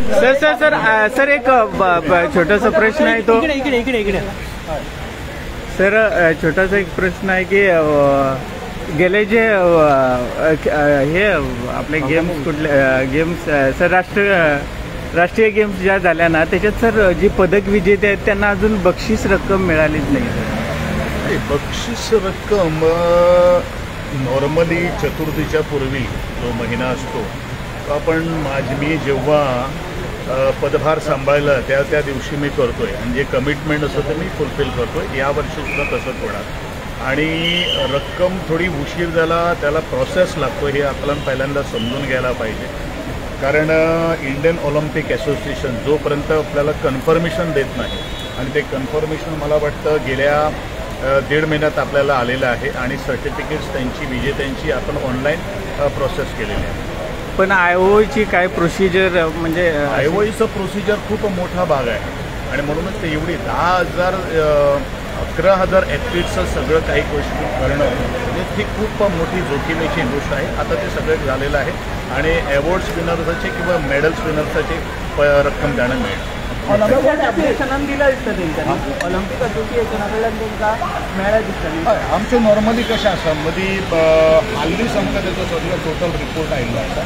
Sir एक छोटासा प्रश्न आहे तो इकडे सर छोटासा एक प्रश्न आहे की गेले जे हे आपले गेम्स गेम्स सर राष्ट्रीय गेम्स ज्या झाल्या ना त्याच्यात सर जी पदक विजेते आहेत त्यांना अजून बक्षीस रक्कम मिळालीच नाही. बक्षीस रक्कम नॉर्मली चतुर्थीच्या पूर्वी जो महिना असतो तो आपण मी जेव्हा पदभार सांभाळला त्या दिवशी मी करतोय आणि जे कमिटमेंट असतं ते मी फुलफिल करतोय. यावर्षीसुद्धा तसंच होणार आणि रक्कम थोडी उशीर झाला त्याला प्रोसेस लागतो हे आपल्याला पहिल्यांदा समजून घ्यायला पाहिजे. कारण इंडियन ऑलिम्पिक असोसिएशन जोपर्यंत आपल्याला कन्फर्मेशन देत नाही आणि ते कन्फर्मेशन मला वाटतं गेल्या 1.5 महिन्यात आपल्याला आलेलं आहे आणि सर्टिफिकेट्स त्यांची विजेत्यांची आपण ऑनलाईन प्रोसेस केलेली आहे. पण IOC काय प्रोसिजर म्हणजे IOCचं प्रोसिजर खूप मोठा भाग आहे आणि म्हणूनच ते एवढी 11,000 ॲथलीट्सचं सगळं काही गोष्टी करणं म्हणजे ती खूप मोठी जोखीमेची गोष्ट आहे. आता ते सगळं झालेलं आहे आणि अवॉर्ड्स विनर्सचे किंवा मेडल्स विनर्सचे रक्कम द्यायला मिळेल. दिला दिसतं त्यांच्या ऑलिम्पिक असोसिएशन आपल्याला त्यांचा मेळा दिसतं. आमचं नॉर्मली कशा असं मध्ये हल्ली समजा त्याचं सगळं टोटल रिपोर्ट आलेला असतं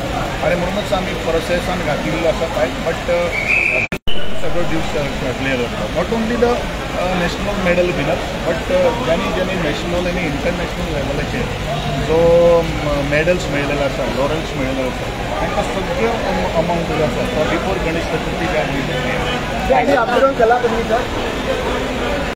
आणि म्हणूनच आम्ही प्रोसेस आणि घातलेलं असं आहे. बट सगळं दिवस क्लिअर होतं. Not only the national medal winner but ज्यांनी नॅशनल आणि इंटरनॅशनल लेवलाचे जो मेडल्स मिळालेला असतात लॉरन्स मिळालेलं असतं त्यांना सगळं अमाऊंट दिलं असतं. बिफोर गणेश चतुर्थी काय कलाप्रतिनिधी